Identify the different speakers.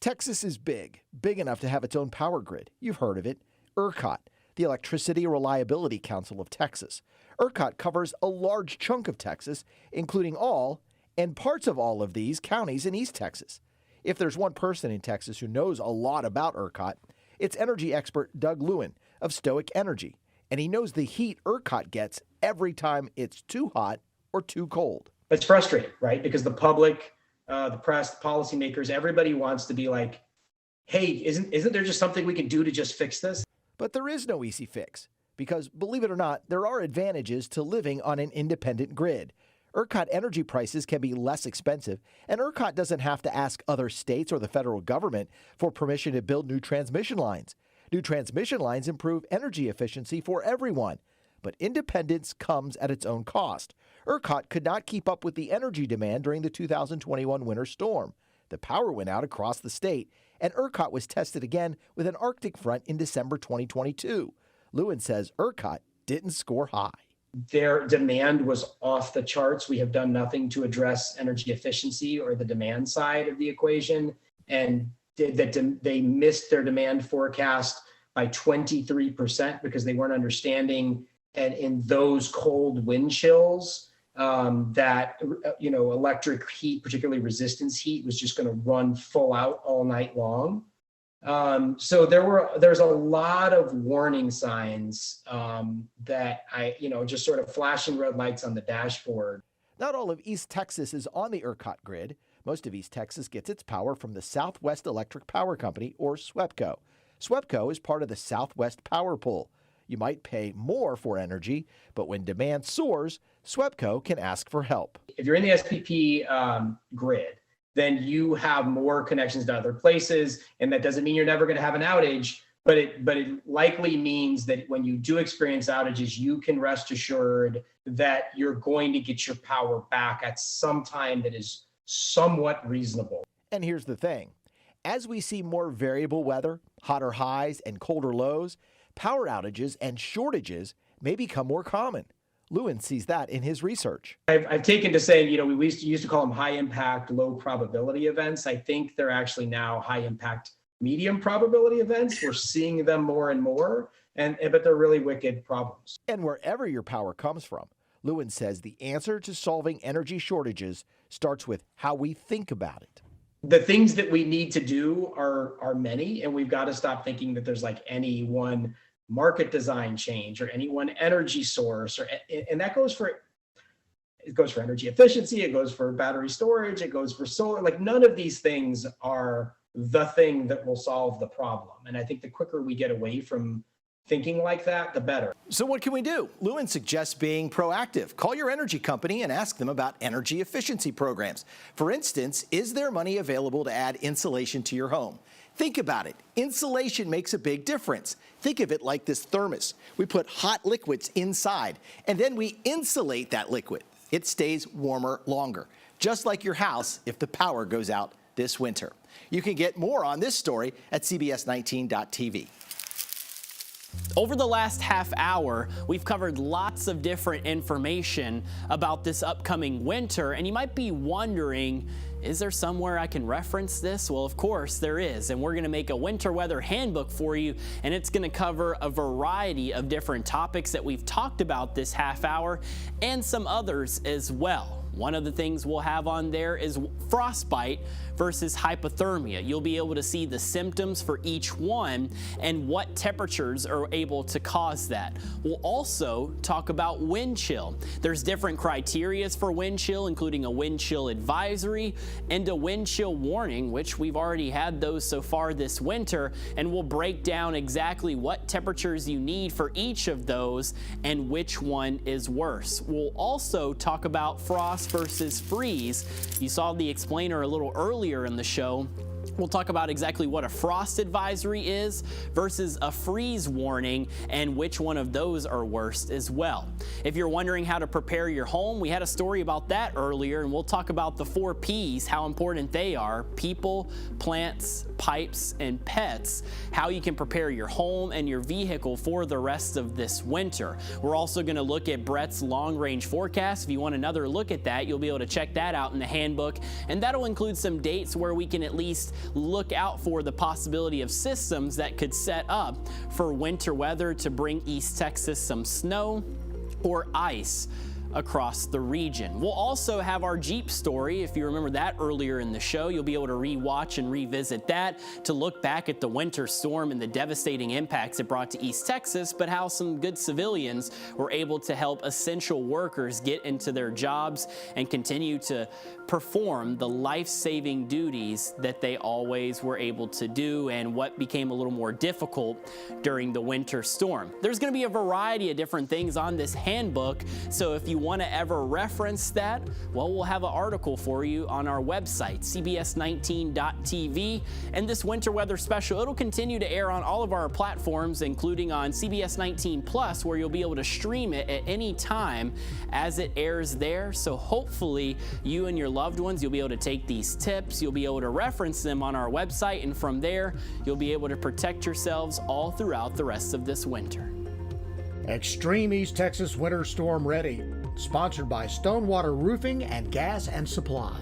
Speaker 1: Texas is big enough to have its own power grid. You've heard of it. ERCOT, the Electricity Reliability Council of Texas. ERCOT covers a large chunk of Texas, including all and parts of all of these counties in East Texas. If there's one person in Texas who knows a lot about ERCOT, it's energy expert Doug Lewin of Stoic Energy. And he knows the heat ERCOT gets every time it's too hot or too cold.
Speaker 2: It's frustrating, right? Because the public, the press, the policymakers, everybody wants to be like, hey, isn't there just something we can do to just fix this?
Speaker 1: But there is no easy fix because, believe it or not, there are advantages to living on an independent grid. ERCOT energy prices can be less expensive, and ERCOT doesn't have to ask other states or the federal government for permission to build new transmission lines. New transmission lines improve energy efficiency for everyone, but independence comes at its own cost. ERCOT could not keep up with the energy demand during the 2021 winter storm. The power went out across the state, and ERCOT was tested again with an Arctic front in December 2022. Lewin says ERCOT didn't score high.
Speaker 2: Their demand was off the charts. We have done nothing to address energy efficiency or the demand side of the equation, and they missed their demand forecast by 23% because they weren't understanding, and in those cold wind chills, that electric heat, particularly resistance heat, was just going to run full out all night long. So there's a lot of warning signs that just sort of flashing red lights on the dashboard.
Speaker 1: Not all of East Texas is on the ERCOT grid. Most of East Texas gets its power from the Southwest Electric Power Company, or SWEPCO. SWEPCO is part of the Southwest Power Pool. You might pay more for energy, but when demand soars, SWEPCO can ask for help.
Speaker 2: If you're in the SPP grid, then you have more connections to other places, and that doesn't mean you're never going to have an outage, but it likely means that when you do experience outages, you can rest assured that you're going to get your power back at some time that is somewhat reasonable.
Speaker 1: And here's the thing. As we see more variable weather, hotter highs and colder lows, power outages and shortages may become more common. Lewin sees that in his research.
Speaker 2: I've taken to saying, we used to call them high impact, low probability events. I think they're actually now high impact, medium probability events. We're seeing them more and more, but they're really wicked problems.
Speaker 1: And wherever your power comes from, Lewin says the answer to solving energy shortages starts with how we think about it.
Speaker 2: The things that we need to do are many, and we've got to stop thinking that there's like any one market design change or any one energy source, and that goes for energy efficiency, it goes for battery storage, it goes for solar. Like, none of these things are the thing that will solve the problem. And I think the quicker we get away from thinking like that, the better.
Speaker 1: So what can we do? Lewin suggests being proactive. Call your energy company and ask them about energy efficiency programs. For instance, is there money available to add insulation to your home? Think about it. Insulation makes a big difference. Think of it like this thermos. We put hot liquids inside, and then we insulate that liquid. It stays warmer longer, just like your house if the power goes out this winter. You can get more on this story at cbs19.tv.
Speaker 3: Over the last half hour, we've covered lots of different information about this upcoming winter, and you might be wondering, is there somewhere I can reference this? Well, of course there is, and we're going to make a winter weather handbook for you, and it's going to cover a variety of different topics that we've talked about this half hour and some others as well. One of the things we'll have on there is frostbite versus hypothermia. You'll be able to see the symptoms for each one and what temperatures are able to cause that. We'll also talk about wind chill. There's different criteria for wind chill, including a wind chill advisory and a wind chill warning, which we've already had those so far this winter, and we'll break down exactly what temperatures you need for each of those and which one is worse. We'll also talk about frost versus freeze. You saw the explainer a little earlier in the show. We'll talk about exactly what a frost advisory is versus a freeze warning and which one of those are worst as well. If you're wondering how to prepare your home, we had a story about that earlier, and we'll talk about the 4 Ps, how important they are: people, plants, pipes, and pets, how you can prepare your home and your vehicle for the rest of this winter. We're also going to look at Brett's long-range forecast. If you want another look at that, you'll be able to check that out in the handbook, and that'll include some dates where we can at least look out for the possibility of systems that could set up for winter weather to bring East Texas some snow or ice across the region. We'll also have our Jeep story. If you remember that earlier in the show, you'll be able to rewatch and revisit that to look back at the winter storm and the devastating impacts it brought to East Texas, but how some good civilians were able to help essential workers get into their jobs and continue to perform the life-saving duties that they always were able to do, and what became a little more difficult during the winter storm. There's going to be a variety of different things on this handbook, so if you want to ever reference that, well, we'll have an article for you on our website, cbs19.tv. And this winter weather special, it'll continue to air on all of our platforms, including on CBS 19 Plus, where you'll be able to stream it at any time as it airs there. So hopefully you and your loved ones, you'll be able to take these tips, you'll be able to reference them on our website, and from there, you'll be able to protect yourselves all throughout the rest of this winter.
Speaker 4: Extreme East Texas Winter Storm Ready, sponsored by Stonewater Roofing and Gas and Supply.